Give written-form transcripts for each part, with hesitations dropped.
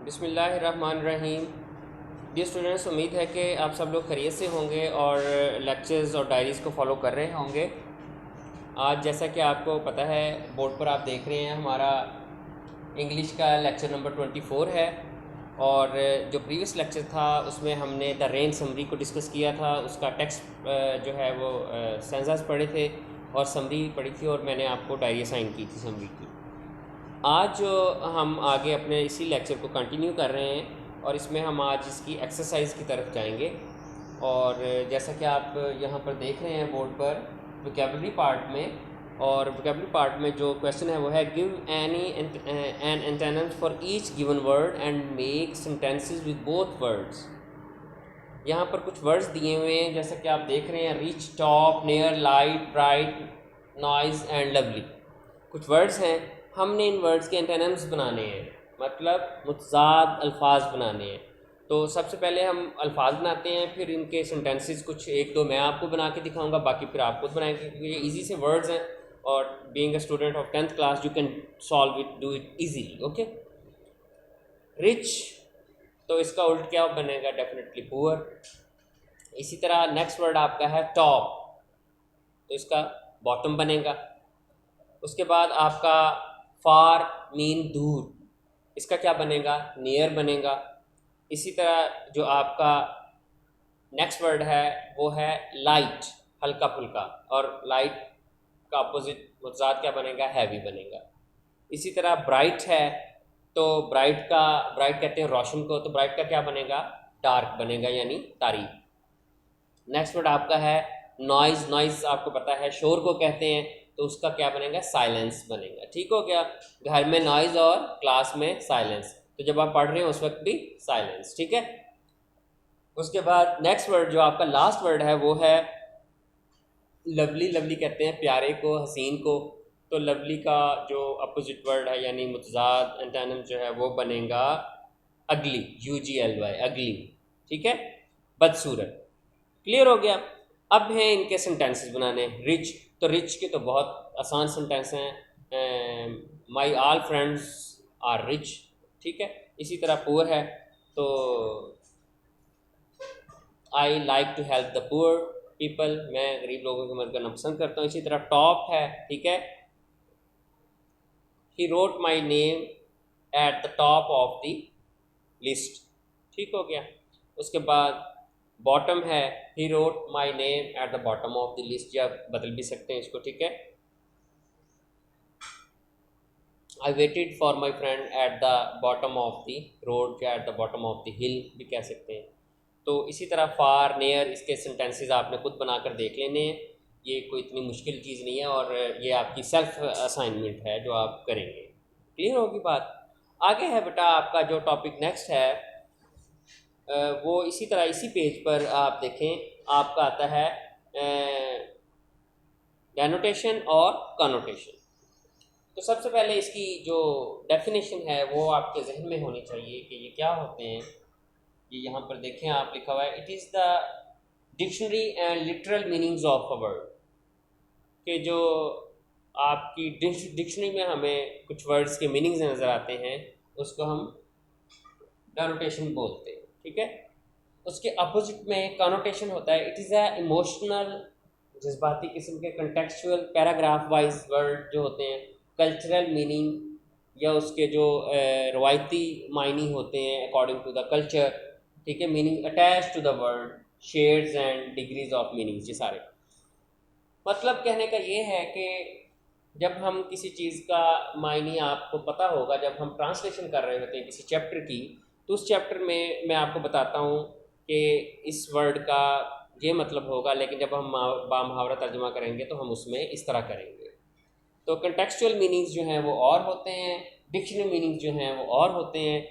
बिस्मिल्लाहिर्रहमानिर्रहीम। Dear students, उम्मीद है कि आप सब लोग खैरियत से होंगे और लेक्चर्स और डायरीज़ को फॉलो कर रहे होंगे। आज जैसा कि आपको पता है, बोर्ड पर आप देख रहे हैं, हमारा इंग्लिश का लेक्चर नंबर 24 है। और जो प्रीवियस लेक्चर था उसमें हमने द रेन समरी को डिस्कस किया था। उसका टेक्स्ट जो है वो सेंसास पढ़े थे और समरी पढ़ी थी, और मैंने आपको डायरी असाइन की थी समरी की। आज जो हम आगे अपने इसी लेक्चर को कंटिन्यू कर रहे हैं और इसमें हम आज इसकी एक्सरसाइज की तरफ जाएंगे। और जैसा कि आप यहाँ पर देख रहे हैं बोर्ड पर, वोकैबुलरी पार्ट में, और वोकैबुलरी पार्ट में जो क्वेश्चन है वो है give any an antonyms for each given word and make sentences with both words. यहाँ पर कुछ वर्ड्स दिए हुए हैं जैसा कि आप देख रहे हैं, rich, top, near, light, bright, noise and lovely. कुछ वर्ड्स हैं, हमने इन वर्ड्स के एंटेनम्स बनाने हैं, मतलब मुतज़ाद अल्फाज बनाने हैं। तो सबसे पहले हम अल्फाज बनाते हैं, फिर इनके सेंटेंसेस कुछ एक दो मैं आपको बना के दिखाऊंगा, बाकी फिर आप खुद बनाएंगे, क्योंकि ये ईजी से वर्ड्स हैं और being a student of 10th class you can solve it, do it easily. Okay, rich, तो इसका उल्ट क्या बनेगा? Definitely poor. इसी तरह नेक्स्ट वर्ड आपका है टॉप, तो इसका बॉटम बनेगा। उसके बाद आपका फार मीन दूर, इसका क्या बनेगा? नियर बनेगा। इसी तरह जो आपका नेक्स्ट वर्ड है वो है लाइट, हल्का फुल्का, और लाइट का अपोजिट मुतजाद क्या बनेगा? हैवी बनेगा। इसी तरह ब्राइट है, तो ब्राइट कहते हैं रोशन को, तो ब्राइट का क्या बनेगा? डार्क बनेगा, यानी तारीक। नेक्स्ट वर्ड आपका है नॉइज़। नॉइज़ आपको पता है शोर को कहते हैं, तो उसका क्या बनेगा? साइलेंस बनेगा। ठीक हो गया, घर में नॉइज़ और क्लास में साइलेंस, तो जब आप पढ़ रहे हो उस वक्त भी साइलेंस। ठीक है। उसके बाद नेक्स्ट वर्ड जो आपका लास्ट वर्ड है वो है लवली। लवली कहते हैं प्यारे को, हसीन को, तो लवली का जो अपोजिट वर्ड है यानी मुतजाद एंटोनिम जो है वो बनेगा अगली, UGLY, अगली। ठीक है, बदसूरत। क्लियर हो गया। अब हैं इनके सेंटेंसेस बनाने। रिच, तो रिच के तो बहुत आसान सेंटेंस हैं, my all friends are rich. ठीक है। इसी तरह पुअर है, तो I like to help the poor people, मैं गरीब लोगों की मदद करना पसंद करता हूँ। इसी तरह टॉप है, ठीक है, he wrote my name at the top of the list. ठीक हो गया। उसके बाद बॉटम है, he wrote my name at the bottom of the list, या बदल भी सकते हैं इसको। ठीक है, I waited for my friend at the bottom of the road, या at the bottom of the hill भी कह सकते हैं। तो इसी तरह फार, नियर, इसके सेंटेंसेस आपने खुद बनाकर देख लेने हैं, ये कोई इतनी मुश्किल चीज़ नहीं है, और ये आपकी सेल्फ असाइनमेंट है जो आप करेंगे। क्लियर होगी बात। आगे है बेटा आपका जो टॉपिक नेक्स्ट है, वो इसी तरह इसी पेज पर आप देखें, आपका आता है डेनोटेशन और कनोटेशन। तो सबसे पहले इसकी जो डेफिनेशन है वो आपके जहन में होनी चाहिए कि ये क्या होते हैं। ये यहाँ पर देखें, आप लिखा हुआ है, it is the dictionary and literal meanings of a word, कि जो आपकी डिक्शनरी में हमें कुछ वर्ड्स के मीनिंग्स नज़र आते हैं उसको हम डेनोटेशन बोलते हैं। ठीक है। उसके अपोजिट में कनोटेशन होता है, इट इज़ अ इमोशनल, जज्बाती किस्म के, कंटेक्चुअल, पैराग्राफ वाइज वर्ड जो होते हैं, कल्चरल मीनिंग, या उसके जो रवायती मायनी होते हैं अकॉर्डिंग टू द कल्चर। ठीक है, meaning attach to the word, shades and degrees of meanings, ये सारे। मतलब कहने का ये है कि जब हम किसी चीज़ का मायने आपको पता होगा, जब हम ट्रांसलेशन कर रहे होते हैं किसी चैप्टर की, तो उस चैप्टर में मैं आपको बताता हूँ कि इस वर्ड का ये मतलब होगा, लेकिन जब हम बामुहावरा तर्जुमा करेंगे तो हम उसमें इस तरह करेंगे। तो कंटेक्चुअल मीनिंग्स जो हैं वो और होते हैं, डिक्शनरी मीनिंग्स जो हैं वो और होते हैं।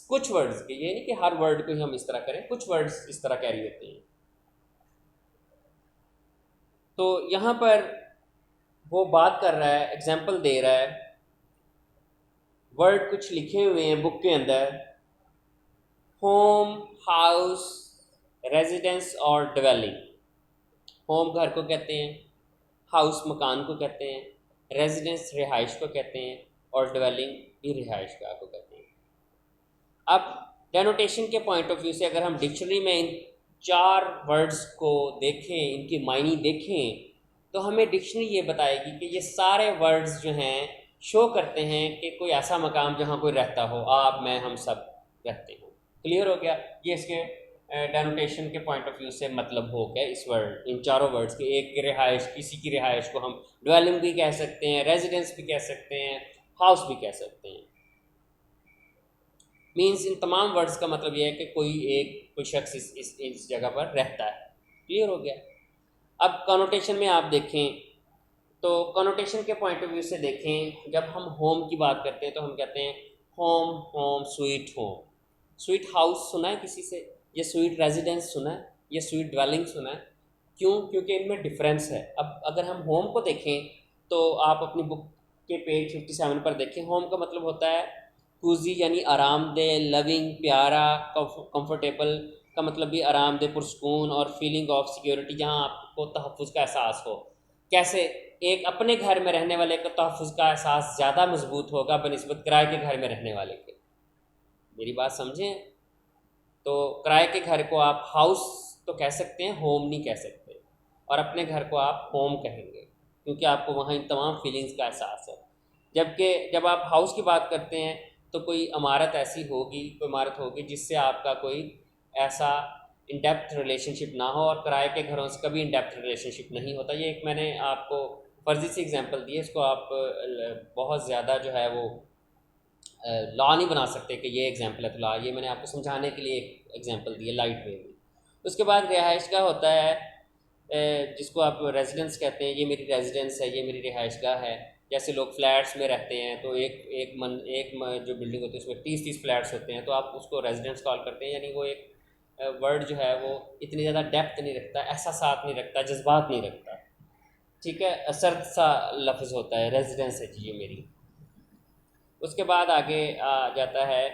कुछ वर्ड्स के, ये नहीं कि हर वर्ड को ही हम इस तरह करें, कुछ वर्ड्स इस तरह कैरी होते हैं। तो यहाँ पर वो बात कर रहा है, एग्जाम्पल दे रहा है, वर्ड कुछ लिखे हुए हैं बुक के अंदर, होम, हाउस, रेजिडेंस और डिवेलिंग। होम घर को कहते हैं, हाउस मकान को कहते हैं, रेजिडेंस रिहाइश को कहते हैं, और डिवेलिंग भी रिहाइश गाह को कहते हैं। अब डेनोटेशन के पॉइंट ऑफ व्यू से अगर हम डिक्शनरी में इन 4 वर्ड्स को देखें, इनकी मायने देखें, तो हमें डिक्शनरी ये बताएगी कि ये सारे वर्ड्स जो हैं शो करते हैं कि कोई ऐसा मकाम जहाँ कोई रहता हो, आप मैं हम सब रहते हो। क्लियर हो गया? ये इसके डेनोटेशन के पॉइंट ऑफ व्यू से मतलब हो गया इस वर्ड, इन चारों वर्ड्स के। एक की रिहाइश, किसी की रिहाइश को हम ड्वेलिंग भी कह सकते हैं, रेजिडेंस भी कह सकते हैं, हाउस भी कह सकते हैं। मीन्स इन तमाम वर्ड्स का मतलब यह है कि कोई शख्स इस जगह पर रहता है। क्लियर हो गया? अब कॉनोटेशन में आप देखें तो कॉनोटेशन के पॉइंट ऑफ व्यू से देखें, जब हम होम की बात करते हैं तो हम कहते हैं home, home, sweet home. Sweet house सुना है किसी से? ये स्वीट रेजिडेंस सुना है? ये स्वीट ड्वेलिंग सुना है? क्यों? क्योंकि इनमें डिफरेंस है। अब अगर हम होम को देखें तो आप अपनी बुक के पेज 57 पर देखें, होम का मतलब होता है कूजी, यानी आरामदेह, लविंग, प्यारा, कंफर्टेबल का मतलब भी आरामदेह, पुरसकून, और फीलिंग ऑफ सिक्योरिटी, जहाँ आपको तहफ़्फ़ुज़ का एहसास हो। कैसे? एक अपने घर में रहने वाले का तहफ़्फ़ुज़ का एहसास ज़्यादा मजबूत होगा बनिस्बत किराए के घर में रहने वाले के। मेरी बात समझें? तो किराए के घर को आप हाउस तो कह सकते हैं, होम नहीं कह सकते, और अपने घर को आप होम कहेंगे क्योंकि आपको वहाँ इन तमाम फीलिंग्स का एहसास है। जबकि जब आप हाउस की बात करते हैं तो कोई इमारत ऐसी होगी, कोई इमारत होगी जिससे आपका कोई ऐसा इन डेप्थ रिलेशनशिप ना हो, और किराए के घरों से कभी इन डेप्थ रिलेशनशिप नहीं होता। ये एक मैंने आपको फर्जी सी एग्जांपल दी है, इसको आप बहुत ज़्यादा जो है वो लॉ नहीं बना सकते कि ये एग्जांपल है तो लॉ। ये मैंने आपको समझाने के लिए एक एग्जांपल दी है लाइट वे में। उसके बाद रिहाइश गाह होता है, जिसको आप रेजिडेंस कहते हैं। ये मेरी रेजिडेंस है, ये मेरी रिहाइश गाह है। जैसे लोग फ्लैट्स में रहते हैं तो एक जो बिल्डिंग होती है उसमें 30 फ्लैट्स होते हैं, तो आप उसको रेजिडेंस कॉल करते हैं। यानी वो एक वर्ड जो है वो इतनी ज़्यादा डेप्थ नहीं रखता, एहसास नहीं रखता, जज्बात नहीं रखता। ठीक है, सर्द सा लफ्ज़ होता है, रेजिडेंस है जी ये मेरी। उसके बाद आगे आ जाता है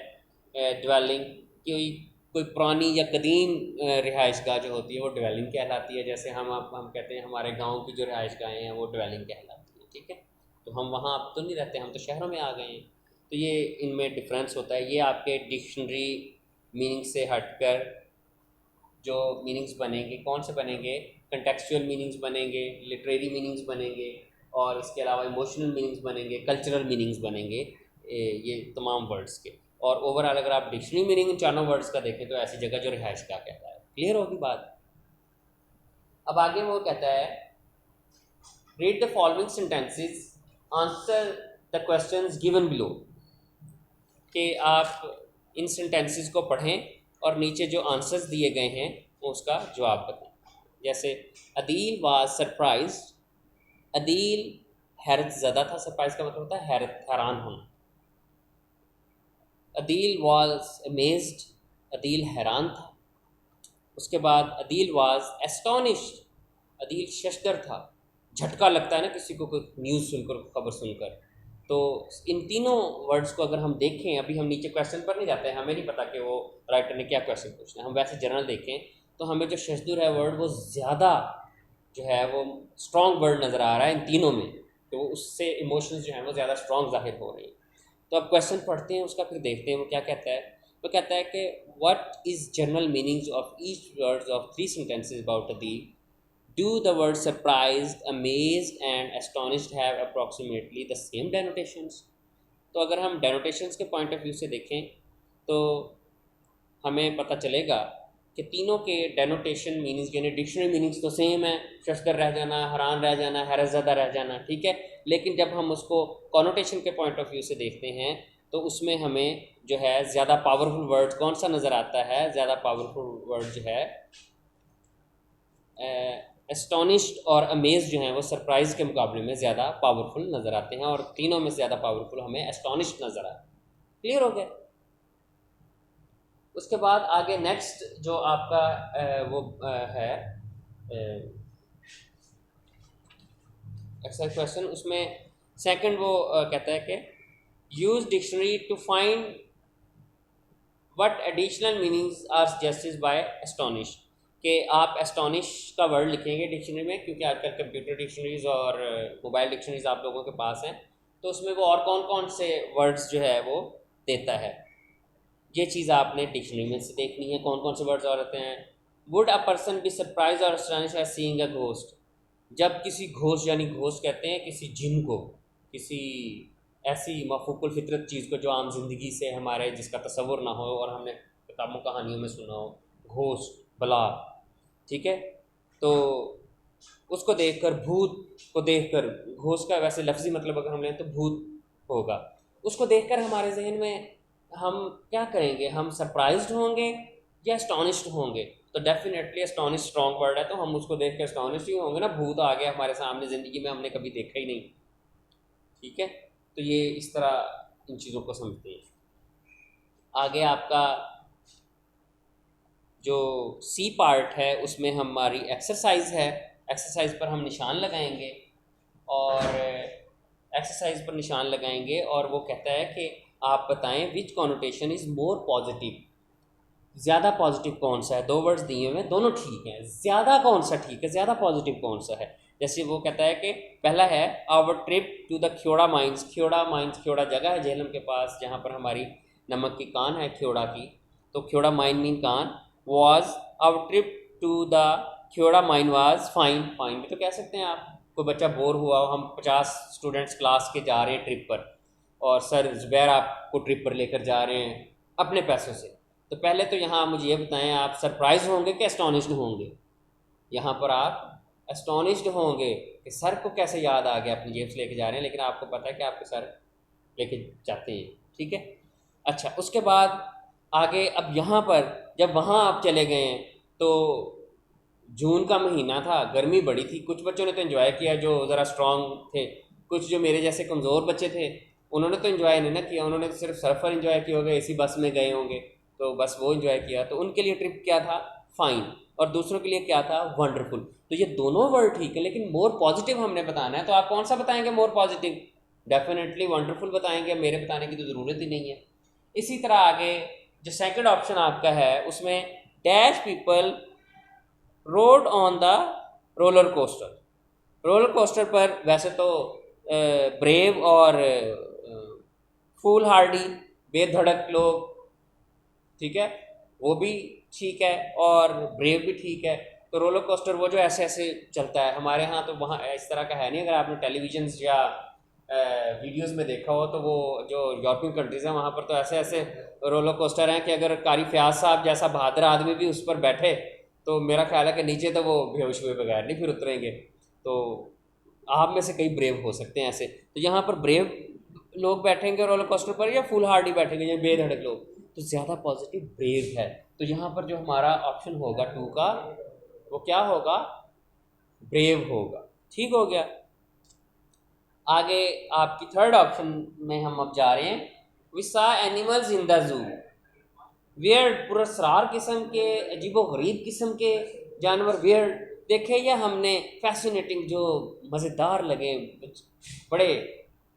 ड्वेलिंग। कोई कोई पुरानी या कदीम रिहाइश गाह जो होती है वो ड्वेलिंग कहलाती है। जैसे हम कहते हैं हमारे गांव की जो रिहाइश गाहें हैं वो ड्वेलिंग कहलाती हैं। ठीक है, तो हम वहाँ अब तो नहीं रहते, हम तो शहरों में आ गए हैं। तो ये इनमें डिफरेंस होता है। ये आपके डिक्शनरी मीनिंग से हटकर जो मीनिंग्स बनेंगे, कौन से बनेंगे? कंटेक्चुअल मीनिंग्स बनेंगे, लिटरेरी मीनिंग्स बनेंगे, और इसके अलावा इमोशनल मीनिंग्स बनेंगे, कल्चरल मीनिंग्स बनेंगे, ये तमाम वर्ड्स के। और ओवरऑल अगर आप डिक्शनरी मीनिंग इन चारों वर्ड्स का देखें तो ऐसी जगह जो रिहाइश का कहता है। क्लियर होगी बात? अब आगे वो कहता है read the following sentences, answer the questions given below. कि आप इन सेंटेंसेस को पढ़ें और नीचे जो आंसर्स दिए गए हैं उसका जवाब बताएं। जैसे अदील वाज सरप्राइज। अदील हैरत ज़दा था। सरप्राइज का मतलब होता है हैरान होना। Adeel was amazed. अदील हैरान था। उसके बाद अदील वाज एस्टोनिश्ड। अदील शशदर था। झटका लगता है ना किसी को कोई न्यूज़ सुनकर, खबर सुनकर। तो इन तीनों वर्ड्स को अगर हम देखें, अभी हम नीचे क्वेश्चन पर नहीं जाते हैं, हमें नहीं पता कि वो राइटर ने क्या क्वेश्चन पूछना है, हम वैसे जनरल देखें तो हमें जो शशदुर है वर्ड वो ज़्यादा जो है वो स्ट्रॉन्ग वर्ड नज़र आ रहा है इन तीनों में। तो उससे इमोशंस जो हैं वो ज़्यादा स्ट्रॉन्ग जाहिर हो रही हैं। तो अब क्वेश्चन पढ़ते हैं उसका, फिर देखते हैं वो क्या कहता है। वो कहता है कि what is general meanings of each words of 3 sentences about Adeel. Do the words surprised, amazed and astonished have approximately the same denotations? तो अगर हम denotations के point of view से देखें तो हमें पता चलेगा कि तीनों के denotation meanings यानी डिक्शनरी मीनिंग्स तो सेम है। शशदर रह जाना, हैरान रह जाना, हैरतज़दा रह जाना, ठीक है। लेकिन जब हम उसको कॉनोटेशन के पॉइंट ऑफ व्यू से देखते हैं तो उसमें हमें जो है ज़्यादा पावरफुल वर्ड कौन सा नज़र आता है? ज़्यादा पावरफुल वर्ड जो है एस्टोनिश्ड और अमेज जो हैं वो सरप्राइज के मुकाबले में ज़्यादा पावरफुल नज़र आते हैं, और तीनों में ज़्यादा पावरफुल हमें एस्टोनिश्ड नज़र आए। क्लियर हो गया? उसके बाद आगे नेक्स्ट जो आपका वो है एक्सरसाइज क्वेश्चन, उसमें सेकंड वो कहता है कि use dictionary to find what additional meanings are suggested by astonish. कि आप एस्टोनिश का वर्ड लिखेंगे डिक्शनरी में, क्योंकि आजकल कंप्यूटर डिक्शनरीज और मोबाइल डिक्शनरीज आप लोगों के पास हैं, तो उसमें वो और कौन कौन से वर्ड्स जो है वो देता है। ये चीज़ आपने डिक्शनरी में से देखनी है कौन कौन से वर्ड्स और रहते हैं। Would a person be surprise और अस्टोनिश्ड एट सीइंग अ घोस्ट, जब किसी घोस्ट, यानी घोस्ट कहते हैं किसी जिन को, किसी ऐसी मफूकुल फितरत चीज़ को जो आम जिंदगी से हमारे जिसका तसव्वुर ना हो और हमने किताबों कहानियों में सुना हो, घोस्ट, बला, ठीक है। तो उसको देखकर, भूत को देखकर, घोस्ट का वैसे लफ्ज़ी मतलब अगर हम लें तो भूत होगा, उसको देखकर हमारे जहन में हम क्या करेंगे, हम सरप्राइज्ड होंगे या एस्टॉनिश्ड होंगे। तो डेफिनेटली एस्टॉनिश स्ट्रॉन्ग वर्ड है, तो हम उसको देख कर एस्टॉनिश्ड ही होंगे ना, भूत आ गया हमारे सामने, ज़िंदगी में हमने कभी देखा ही नहीं, ठीक है। तो ये इस तरह इन चीज़ों को समझते हैं। आगे आपका जो सी पार्ट है उसमें हमारी एक्सरसाइज है, एक्सरसाइज पर हम निशान लगाएंगे और एक्सरसाइज पर निशान लगाएंगे और वो कहता है कि आप बताएं विच कॉनोटेशन इज़ मोर पॉजिटिव, ज़्यादा पॉजिटिव कौन सा है। दो वर्ड्स दिए हुए हैं, दोनों ठीक हैं, ज़्यादा कौन सा ठीक है, ज़्यादा पॉजिटिव कौन सा है। जैसे वो कहता है कि पहला है our trip to the Khewra mines, Khewra mines, Khewra जगह है झेलम के पास जहाँ पर हमारी नमक की कान है ख्योड़ा की, तो ख्योड़ा माइन मीन कान। Was our trip to the Khewra mine was fine, fine भी तो कह सकते हैं आप। कोई बच्चा बोर हुआ हो, हम 50 स्टूडेंट्स क्लास के जा रहे हैं ट्रिप पर और सर ज़ुबैर आपको ट्रिप पर लेकर जा रहे हैं अपने पैसों से, तो पहले तो यहाँ मुझे ये बताएं आप सरप्राइज होंगे कि एस्टॉनिश्ड होंगे। यहाँ पर आप एस्टॉनिश्ड होंगे कि सर को कैसे याद आ गया अपनी जेब से लेके जा रहे हैं, लेकिन आपको पता है कि आपके सर लेके जाते हैं, ठीक है। अच्छा, उसके बाद आगे अब यहाँ पर जब वहाँ आप चले गए हैं तो जून का महीना था, गर्मी बड़ी थी, कुछ बच्चों ने तो एंजॉय किया जो ज़रा स्ट्रॉन्ग थे, कुछ जो मेरे जैसे कमज़ोर बच्चे थे उन्होंने तो एंजॉय नहीं ना किया, उन्होंने तो सिर्फ सफ़र एंजॉय किया होगा, एसी बस में गए होंगे तो बस वो एंजॉय किया, तो उनके लिए ट्रिप क्या था, फाइन, और दूसरों के लिए क्या था, वंडरफुल। तो ये दोनों वर्ड ठीक है, लेकिन मोर पॉजिटिव हमने बताना है, तो आप कौन सा बताएंगे मोर पॉजिटिव? डेफिनेटली वंडरफुल बताएंगे, मेरे बताने की तो ज़रूरत ही नहीं है। इसी तरह आगे जो सेकंड ऑप्शन आपका है उसमें dash people road on the roller coaster, roller coaster पर वैसे तो ब्रेव और फूल हार्डी, बेधड़क लोग, ठीक है, वो भी ठीक है और ब्रेव भी ठीक है। तो रोलर कोस्टर वो जो ऐसे ऐसे चलता है, हमारे यहाँ तो वहाँ इस तरह का है नहीं, अगर आपने टेलीविजन या वीडियोस में देखा हो तो वो जो यूरोपियन कंट्रीज़ हैं वहाँ पर तो ऐसे ऐसे रोलर कोस्टर हैं कि अगर कारी फयाज साहब जैसा बहादुर आदमी भी उस पर बैठे तो मेरा ख्याल है कि नीचे तो वो बेहोश हुए बगैर नहीं फिर उतरेंगे। तो आप में से कई ब्रेव हो सकते हैं ऐसे, तो यहाँ पर ब्रेव लोग बैठेंगे रोलर कोस्टर पर या फुल हार्डी बैठेंगे या बेधड़क लोग, तो ज़्यादा पॉजिटिव ब्रेव है। तो यहाँ पर जो हमारा ऑप्शन होगा 2 का वो क्या होगा, ब्रेव होगा, ठीक हो गया। आगे आपकी थर्ड ऑप्शन में हम अब जा रहे हैं, we saw animals in the zoo, weird, पुरस्रार किस्म के, अजीबो गरीब किस्म के जानवर वियर्ड देखे या हमने फैसिनेटिंग जो मज़ेदार लगे, बड़े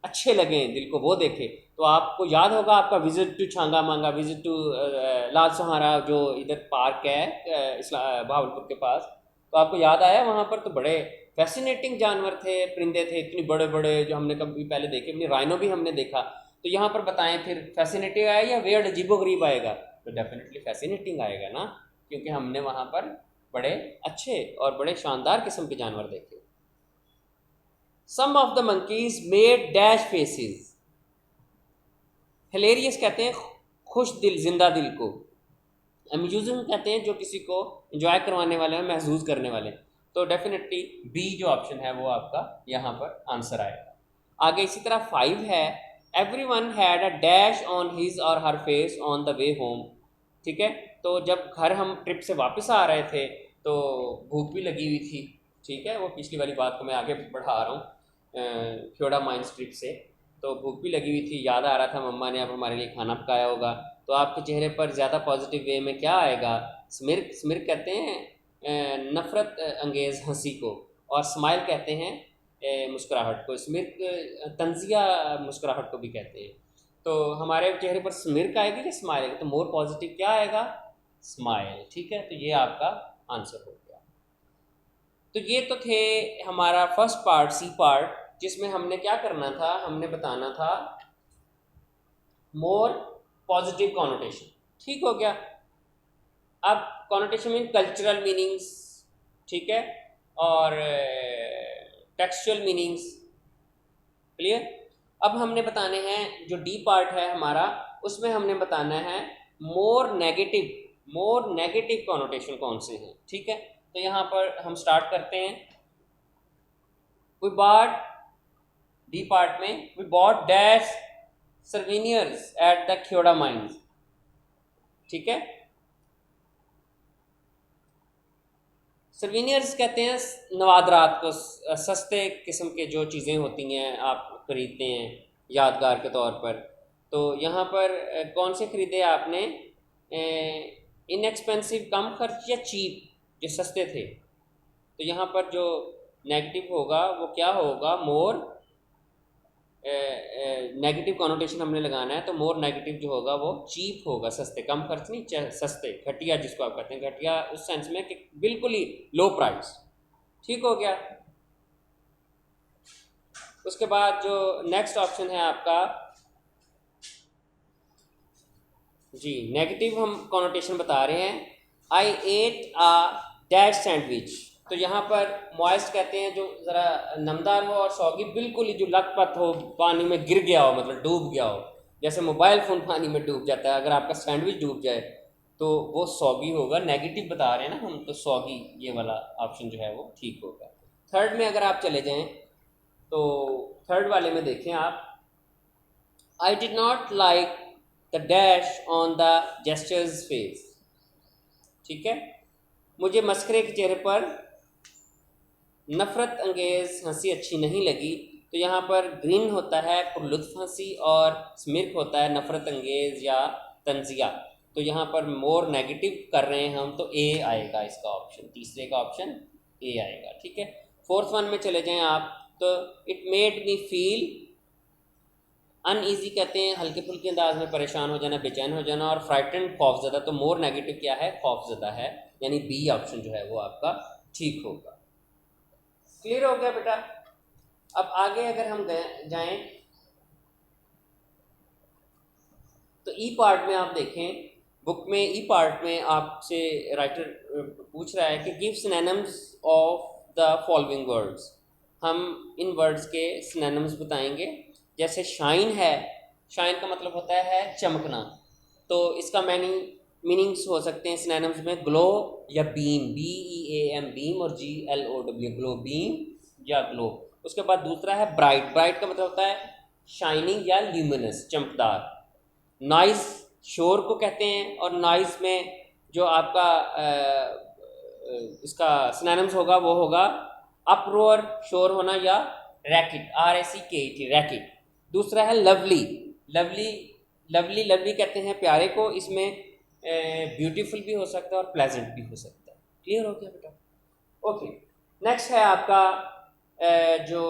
अच्छे लगे दिल को, वो देखे। तो आपको याद होगा आपका विज़िट टू छांगा मांगा, विज़िट टू लाल सहारा जो इधर पार्क है भावलपुर के पास, तो आपको याद आया वहाँ पर तो बड़े फैसिनेटिंग जानवर थे, परिंदे थे इतने बड़े बड़े जो हमने कभी पहले देखे, अपनी राइनो भी हमने देखा। तो यहाँ पर बताएं फिर फैसिनेटिंग आएगा या वियर्ड अजीबोगरीब आएगा? तो डेफिनेटली फैसिनेटिंग आएगा ना, क्योंकि हमने वहाँ पर बड़े अच्छे और बड़े शानदार किस्म के जानवर देखे। Some of the monkeys made dash faces, hilarious कहते हैं खुश दिल, जिंदा दिल को, अम्यूजिंग कहते हैं जो किसी को एंजॉय करवाने वाले हैं, महसूस करने वाले। तो डेफिनेटली बी जो ऑप्शन है वो आपका यहाँ पर आंसर आएगा। आगे इसी तरह 5 है, everyone had a dash on his or her face on the way home, ठीक है। तो जब घर हम ट्रिप से वापस आ रहे थे तो भूख भी लगी हुई थी, ठीक है, वो पिछली वाली बात को मैं आगे बढ़ा रहा हूँ फ्योड़ा माइंस ट्रिप से, तो भूख भी लगी हुई थी, याद आ रहा था मम्मा ने अब हमारे लिए खाना पकाया होगा। तो आपके चेहरे पर ज़्यादा पॉजिटिव वे में क्या आएगा, स्मिर्क, स्मिर्क कहते हैं नफ़रत अंगेज़ हंसी को, और स्माइल कहते हैं मुस्कुराहट को, स्मिर्क तंजिया मुस्कुराहट को भी कहते हैं। तो हमारे चेहरे पर स्मिर्क आएगी या स्माइल आएगी, तो मोर पॉजिटिव क्या आएगा, स्माइल, ठीक है। तो ये आपका आंसर हो गया। तो ये तो थे हमारा फर्स्ट पार्ट, सी पार्ट, जिसमें हमने क्या करना था, हमने बताना था मोर पॉजिटिव कॉनोटेशन, ठीक हो गया। अब कॉनोटेशन मीन कल्चरल मीनिंग्स, ठीक है, और टेक्सचुअल मीनिंग्स, क्लियर। अब हमने बताने हैं जो डी पार्ट है हमारा, उसमें हमने बताना है मोर नेगेटिव कॉनोटेशन कौन से हैं, ठीक है। तो यहाँ पर हम स्टार्ट करते हैं। वी बॉट, डी पार्ट में, we bought dash souvenirs at the Khewra mines, ठीक है। सर्विनियर्स कहते हैं नवादरात को, सस्ते किस्म के जो चीज़ें होती हैं आप खरीदते हैं यादगार के तौर पर। तो यहाँ पर कौन से ख़रीदे आपने, इनएक्सपेंसिव कम खर्च या चीप जो सस्ते थे। तो यहाँ पर जो नेगेटिव होगा वो क्या होगा, मोर नेगेटिव कॉनोटेशन हमने लगाना है, तो मोर नेगेटिव जो होगा वो चीप होगा, सस्ते, कम खर्च नहीं, सस्ते, घटिया जिसको आप कहते हैं, घटिया उस सेंस में कि बिल्कुल ही लो प्राइस, ठीक हो गया। उसके बाद जो नेक्स्ट ऑप्शन है आपका, जी नेगेटिव हम कॉनोटेशन बता रहे हैं, आई एट आ डैश सैंडविच। तो यहाँ पर मॉइस्ट कहते हैं जो ज़रा नमदार हो, और सॉगी बिल्कुल ही जो लथपथ हो, पानी में गिर गया हो, मतलब डूब गया हो, जैसे मोबाइल फ़ोन पानी में डूब जाता है, अगर आपका सैंडविच डूब जाए तो वो सॉगी होगा। नेगेटिव बता रहे हैं ना हम, तो सॉगी ये वाला ऑप्शन जो है वो ठीक होगा। थर्ड में अगर आप चले जाएं तो थर्ड वाले में देखें आप, I did not like the dash on the gestures face, ठीक है। मुझे मस्करे के चेहरे पर नफ़रत अंगेज़ हंसी अच्छी नहीं लगी। तो यहाँ पर ग्रीन होता है पुरलुत्फ़ हंसी, और स्मिर्क होता है नफ़रत अंगेज़ या तंजिया। तो यहाँ पर मोर नेगेटिव कर रहे हैं हम, तो ए आएगा इसका ऑप्शन, तीसरे का ऑप्शन ए आएगा, ठीक है। फोर्थ वन में चले जाएं आप, तो it made me feel uneasy कहते हैं हल्के फुल्के अंदाज में परेशान हो जाना, बेचैन हो जाना, और फ्राइटेंड खौफजदा। तो मोर नेगेटिव क्या है, खौफजदा है, यानी बी ऑप्शन जो है वो आपका ठीक होगा। क्लियर हो गया बेटा। अब आगे अगर हम जाएं तो ई पार्ट में आप देखें, बुक में ई पार्ट में आपसे राइटर पूछ रहा है कि give synonyms of the following words. हम इन वर्ड्स के सिनोनिम्स बताएंगे। जैसे शाइन है, शाइन का मतलब होता है चमकना, तो इसका मीनिंग्स हो सकते हैं सिनोनिम्स में ग्लो या बीम, BEAM बीम, और GLOW ग्लो, बीम या ग्लो। उसके बाद दूसरा है ब्राइट, ब्राइट का मतलब होता है शाइनिंग या ल्यूमिनस, चमकदार। नॉइज़ शोर को कहते हैं, और नॉइज़ में जो आपका इसका सिनोनिम्स होगा वो होगा अपरोर, शोर होना, या रैकेट, RACKET, रैकेट। दूसरा है लवली, लवली कहते हैं प्यारे को, इसमें ब्यूटीफुल भी हो सकता है और प्लेजेंट भी हो सकता है। क्लियर हो गया बेटा। ओके, नेक्स्ट है आपका जो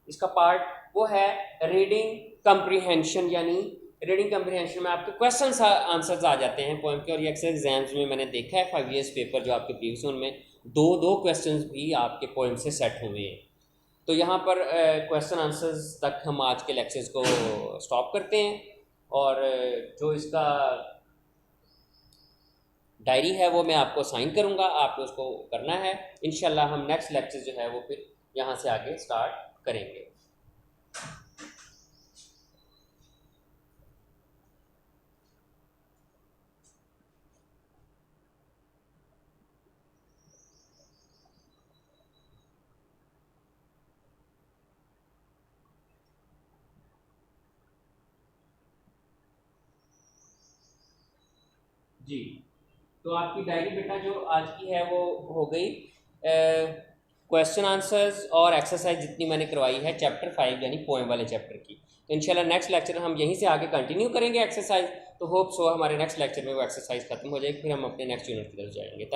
इसका पार्ट वो है रीडिंग कम्प्रीहेंशन, यानी रीडिंग कम्प्रीहेंशन में आपके क्वेश्चन आंसर्स आ जाते हैं पोएम के, और ये अक्सर एग्जाम्स में मैंने देखा है 5 ईयर्स पेपर जो आपके प्रीवियस उनमें दो क्वेश्चंस भी आपके पोएम से सेट हुए हैं। तो यहाँ पर क्वेश्चन आंसर्स तक हम आज के लेक्चर्स को स्टॉप करते हैं, और जो इसका डायरी है वो मैं आपको साइन करूँगा, आपको उसको करना है। इंशाल्लाह हम नेक्स्ट लेक्चर जो है वो फिर यहाँ से आगे स्टार्ट करेंगे। जी, तो आपकी डायरी बेटा जो आज की है वो हो गई। क्वेश्चन आंसर्स और एक्सरसाइज जितनी मैंने करवाई है चैप्टर 5 यानी पोएम वाले चैप्टर की, तो इंशाल्लाह नेक्स्ट लेक्चर हम यहीं से आगे कंटिन्यू करेंगे एक्सरसाइज। तो होप सो हमारे नेक्स्ट लेक्चर में वो एक्सरसाइज खत्म हो जाएगी, फिर हम अपने नेक्स्ट यूनिट की तरफ जाएंगे। तब